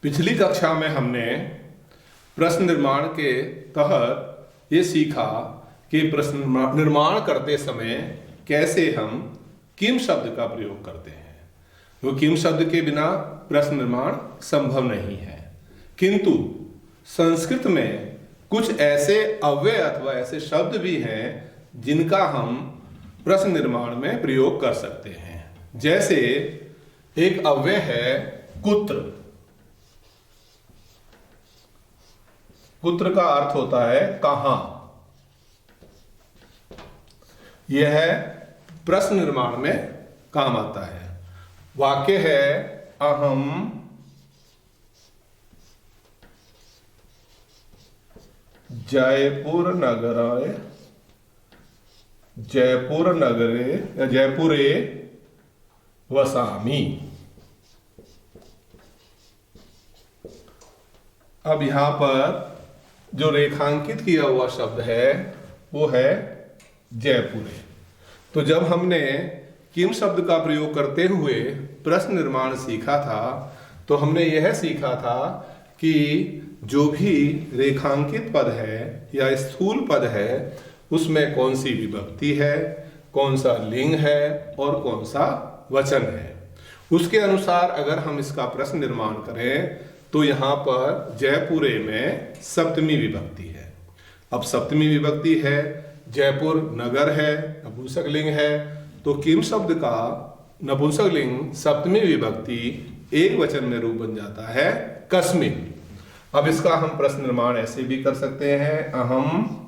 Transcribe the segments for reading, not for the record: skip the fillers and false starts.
पिछली कक्षा में हमने प्रश्न निर्माण के तहत ये सीखा कि प्रश्न निर्माण करते समय कैसे हम किम शब्द का प्रयोग करते हैं। वो किम शब्द के बिना प्रश्न निर्माण संभव नहीं है, किंतु संस्कृत में कुछ ऐसे अव्यय अथवा ऐसे शब्द भी हैं जिनका हम प्रश्न निर्माण में प्रयोग कर सकते हैं। जैसे एक अव्यय है कुत्र। कुत्र का अर्थ होता है कहां। यह प्रश्न निर्माण में काम आता है। वाक्य है अहम जयपुर नगरे या जयपुरे वसामि। अब यहां पर जो रेखांकित किया हुआ शब्द है वो है जयपुरे। तो जब हमने किम शब्द का प्रयोग करते हुए प्रश्न निर्माण सीखा था तो हमने यह सीखा था कि जो भी रेखांकित पद है या स्थूल पद है उसमें कौन सी विभक्ति है, कौन सा लिंग है और कौन सा वचन है। उसके अनुसार अगर हम इसका प्रश्न निर्माण करें तो यहाँ पर जयपुरे में सप्तमी विभक्ति है। अब सप्तमी विभक्ति है, जयपुर नगर है, नपुंसक लिंग है, तो किम शब्द का नपुंसक लिंग सप्तमी विभक्ति एक वचन में रूप बन जाता है कस्मिन। अब इसका हम प्रश्न निर्माण ऐसे भी कर सकते हैं, अहम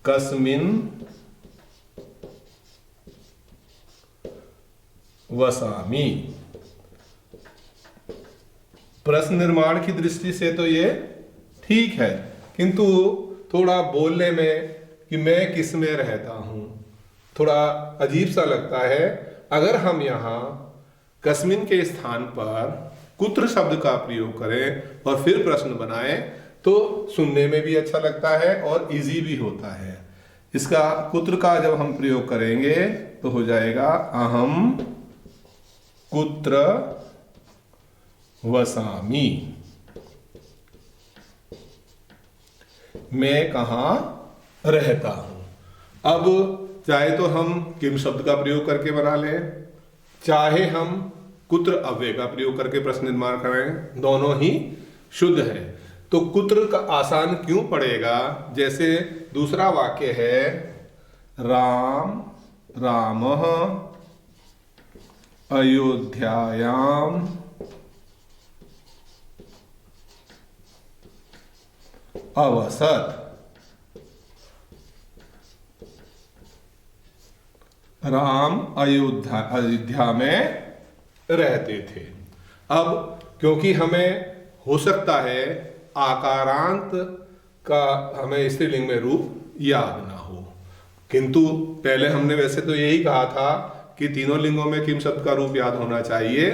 कस्मिन वसामि। प्रश्न निर्माण की दृष्टि से तो ये ठीक है, किंतु थोड़ा बोलने में कि मैं किस में रहता हूं थोड़ा अजीब सा लगता है। अगर हम यहाँ कस्मिन के स्थान पर कुत्र शब्द का प्रयोग करें और फिर प्रश्न बनाएं तो सुनने में भी अच्छा लगता है और इजी भी होता है। इसका कुत्र का जब हम प्रयोग करेंगे तो हो जाएगा अहम कुत्र वसामि। मैं कहाँ रहता हूं। अब चाहे तो हम किम शब्द का प्रयोग करके बना लें, चाहे हम कुत्र अव्यय का प्रयोग करके प्रश्न निर्माण करें, दोनों ही शुद्ध है। तो कुत्र का आसान क्यों पड़ेगा? जैसे दूसरा वाक्य है राम रामः अयोध्यायाम अवसत। राम अयोध्या में रहते थे। अब क्योंकि हमें हो सकता है आकारांत का हमें स्त्रीलिंग में रूप याद ना हो, किंतु पहले हमने वैसे तो यही कहा था कि तीनों लिंगों में किम शब्द का रूप याद होना चाहिए,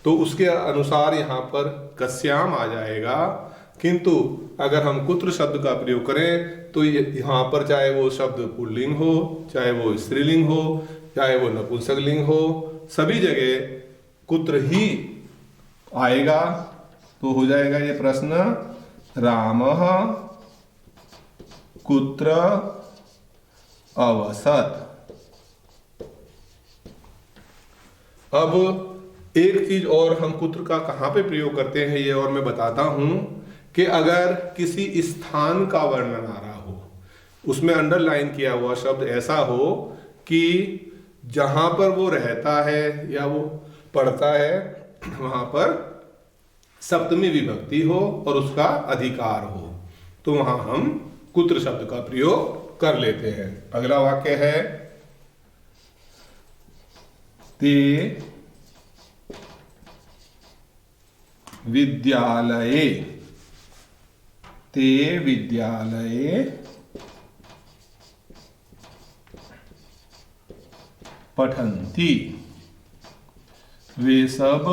तो उसके अनुसार यहाँ पर कस्याम आ जाएगा। किंतु अगर हम कुत्र शब्द का प्रयोग करें तो यहाँ पर चाहे वो शब्द पुल्लिंग हो, चाहे वो स्त्रीलिंग हो, चाहे वो नपुंसक लिंग हो, सभी जगह कुत्र ही आएगा। तो हो जाएगा ये प्रश्न रामः कुत्र अवसत। अब एक चीज और हम कुत्र का कहाँ पे प्रयोग करते हैं ये और मैं बताता हूं कि अगर किसी स्थान का वर्णन आ रहा हो, उसमें अंडरलाइन किया हुआ शब्द ऐसा हो कि जहां पर वो रहता है या वो पढ़ता है वहां पर सप्तमी विभक्ति हो और उसका अधिकार हो, तो वहां हम कुत्र शब्द का प्रयोग कर लेते हैं। अगला वाक्य है ते विद्यालये पठन्ति। वे सब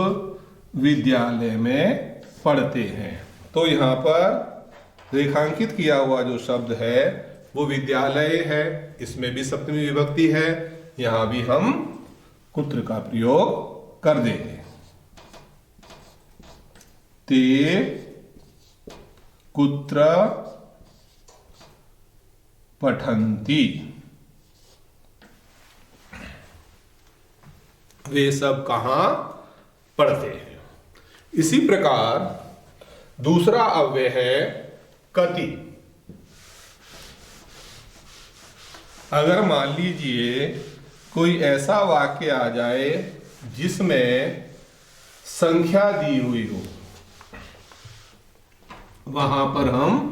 विद्यालय में पढ़ते हैं। तो यहाँ पर रेखांकित किया हुआ जो शब्द है वो विद्यालय है, इसमें भी सप्तमी विभक्ति है, यहाँ भी हम कुत्र का प्रयोग कर देंगे। ते कुत्र पठन्ति, वे सब कहाँ पढ़ते हैं। इसी प्रकार दूसरा अव्यय है कति। अगर मान लीजिए कोई ऐसा वाक्य आ जाए जिसमें संख्या दी हुई हो, वहां पर हम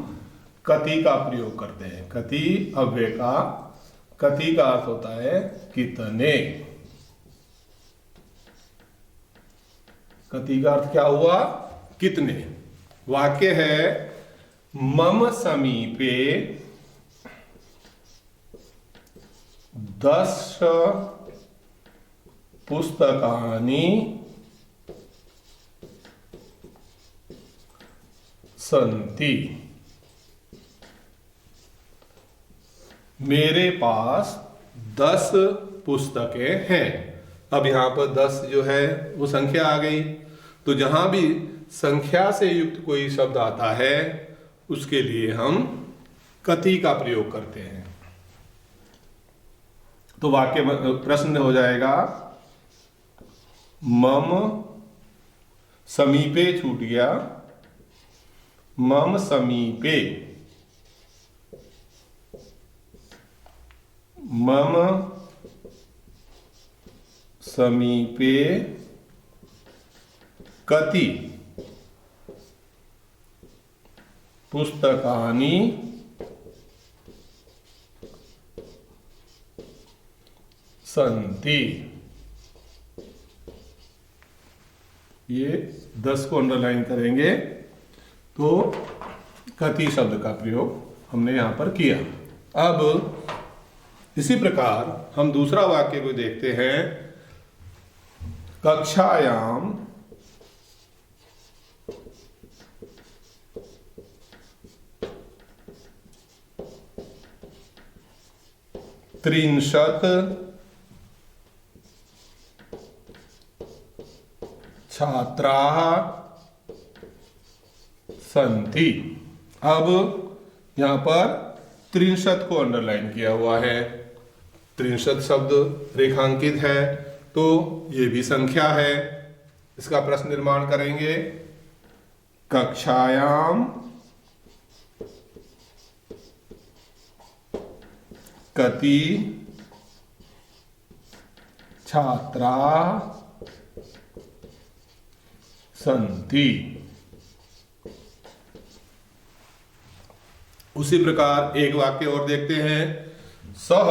कति का प्रयोग करते हैं। कति अव्यय का, कति का अर्थ होता है कितने। कति का अर्थ क्या हुआ? कितने। वाक्य है मम समीपे 10 पुस्तकानि सन्ति। मेरे पास 10 पुस्तकें हैं। अब यहां पर 10 जो है वो संख्या आ गई, तो जहां भी संख्या से युक्त कोई शब्द आता है उसके लिए हम कति का प्रयोग करते हैं। तो वाक्य प्रश्न हो जाएगा मम समीपे, छूट गया, मम समीपे, मम समीपे कति पुस्तकानि सन्ति। ये 10 को अंडरलाइन करेंगे तो कति शब्द का प्रयोग हमने यहां पर किया। अब इसी प्रकार हम दूसरा वाक्य को देखते हैं। कक्षायाम 30 छात्राः सन्ति। अब यहां पर 63 को अंडरलाइन किया हुआ है। 63 शब्द रेखांकित है तो ये भी संख्या है। इसका प्रश्न निर्माण करेंगे। कक्षायाम कति छात्राः सन्ति। उसी प्रकार एक वाक्य और देखते हैं। सह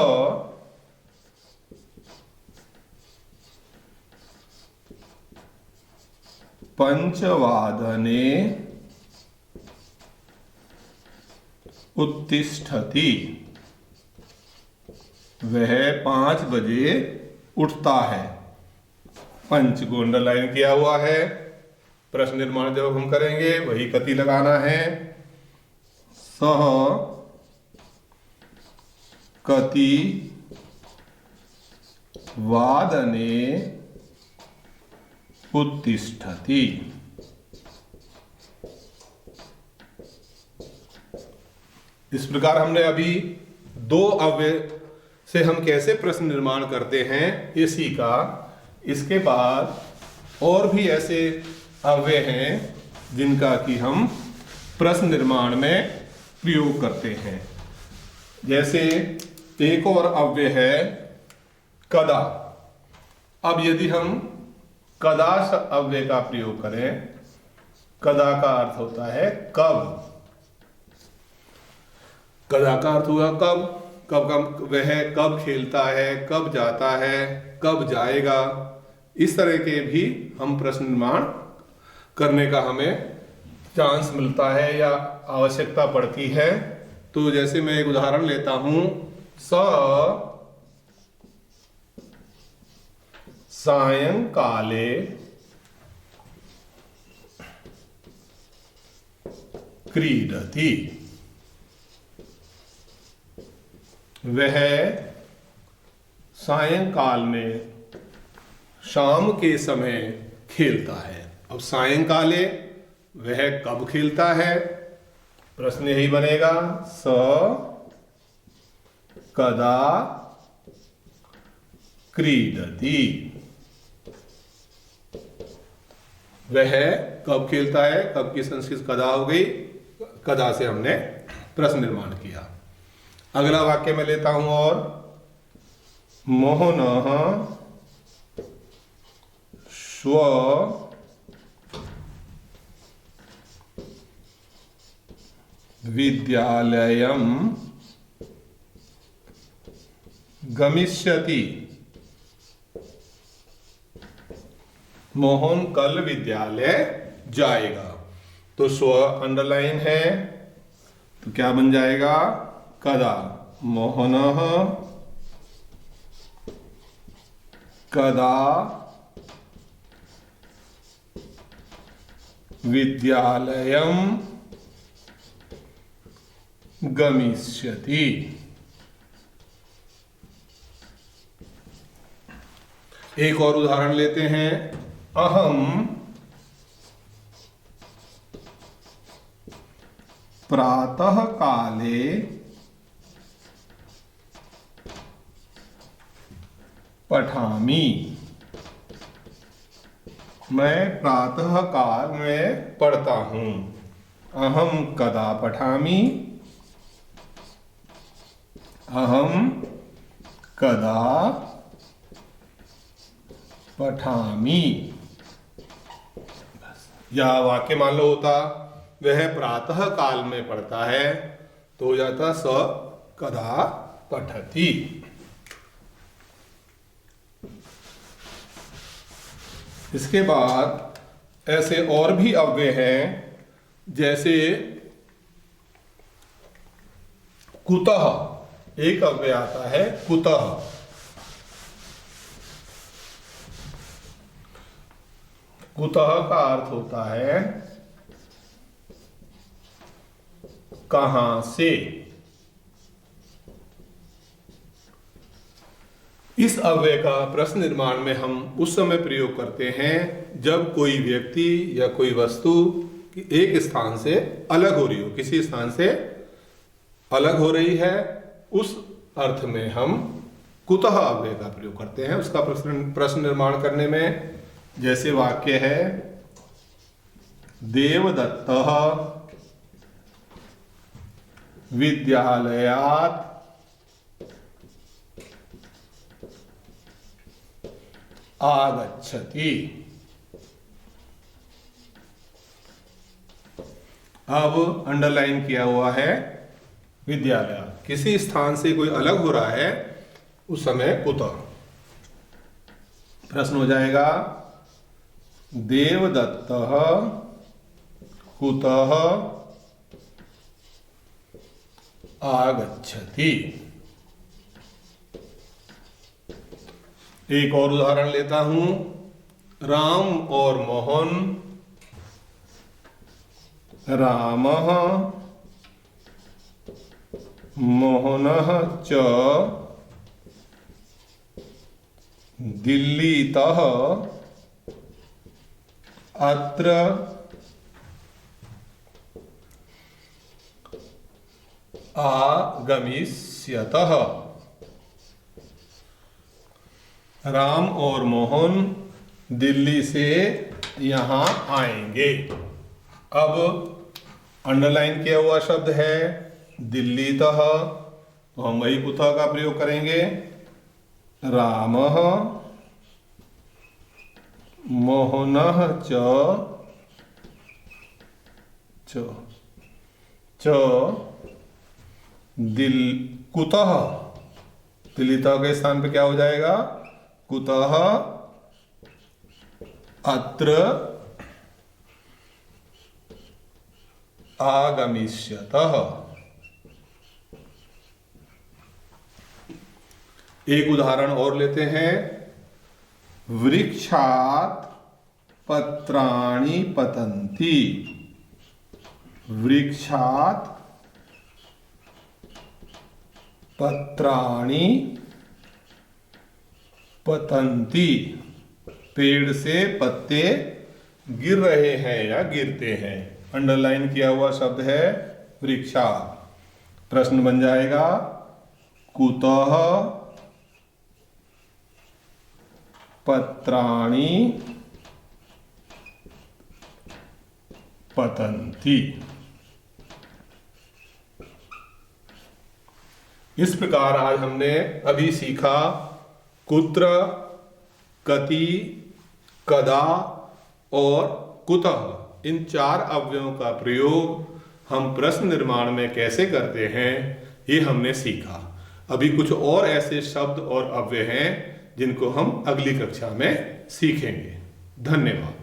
पंचवादने उत्तिष्ठति। वह 5 बजे उठता है। पंच को अंडरलाइन किया हुआ है। प्रश्न निर्माण जब हम करेंगे वही कति लगाना है। सह कति वादने उत्तिष्ठति। इस प्रकार हमने अभी 2 अव्यय से हम कैसे प्रश्न निर्माण करते हैं ये सीखा। इसके बाद और भी ऐसे अव्यय हैं जिनका कि हम प्रश्न निर्माण में प्रयोग करते हैं। जैसे एक और अव्यय है कदा। अब यदि हम कदा अव्यय का प्रयोग करें, कदा का अर्थ होता है कब। कदा का अर्थ हुआ कब। कब कब वह कब खेलता है, कब जाता है, कब जाएगा। इस तरह के भी हम प्रश्न निर्माण करने का हमें चांस मिलता है या आवश्यकता पड़ती है। तो जैसे मैं एक उदाहरण लेता हूं। सायंकाले क्रीडति। वह सायंकाल में, शाम के समय खेलता है। अब सायंकाले वह कब खेलता है? प्रश्न यही बनेगा, स कदा क्रीडति। वह कब खेलता है, कब की संस्कृत कदा हो गई, कदा से हमने प्रश्न निर्माण किया। अगला वाक्य मैं लेता हूं और मोहनः स्व विद्यालयं गमिष्यति। मोहन कल विद्यालय जाएगा। तो स्व अंडरलाइन है, तो क्या बन जाएगा, कदा। मोहनः कदा विद्यालयं गमिष्यति। एक और उदाहरण लेते हैं। अहम प्रातः काले पठामि। मैं प्रातः काल में पढ़ता हूं। अहम कदा पठामि, अहम कदा पठामि। या वाक्य मान लो होता वह प्रातः काल में पढ़ता है, तो हो जाता स कदा पठति। इसके बाद ऐसे और भी अव्यय हैं, जैसे कुतः। एक अव्यय आता है कुतः। कुतः का अर्थ होता है कहां से। इस अव्यय का प्रश्न निर्माण में हम उस समय प्रयोग करते हैं जब कोई व्यक्ति या कोई वस्तु एक स्थान से अलग हो रही हो, किसी स्थान से अलग हो रही है, उस अर्थ में हम कुतः अव्यय का प्रयोग करते हैं उसका प्रश्न निर्माण करने में। जैसे वाक्य है देवदत्तः विद्यालयात् आगच्छति। अब अंडरलाइन किया हुआ है विद्यालय, किसी स्थान से कोई अलग हो रहा है उस समय कुतः। प्रश्न हो जाएगा देवदत्तः कुतः आगच्छति। एक और उदाहरण लेता हूं। राम और मोहन, रामः मोहनः च दिल्लीतः अत्र आगमिष्यतः। राम और मोहन दिल्ली से यहां आएंगे। अब अंडरलाइन किया हुआ शब्द है दिल्लीतः, तो हम वही कुतः का प्रयोग करेंगे। रामः मोहनः च कुतः, दिल्लीतः के स्थान पे क्या हो जाएगा, कुतः अत्र आगमिष्यतः। एक उदाहरण और लेते हैं। वृक्षात् पत्राणि पतन्ति। वृक्षात् पत्राणि पतन्ति। पेड़ से पत्ते गिर रहे हैं या गिरते हैं। अंडरलाइन किया हुआ शब्द है वृक्षा। प्रश्न बन जाएगा कुतः पत्राणि पतन्ति। इस प्रकार आज हमने अभी सीखा कुत्र, कति, कदा और कुतः इन 4 अव्ययों का प्रयोग हम प्रश्न निर्माण में कैसे करते हैं, ये हमने सीखा। अभी कुछ और ऐसे शब्द और अव्यय हैं जिनको हम अगली कक्षा में सीखेंगे। धन्यवाद।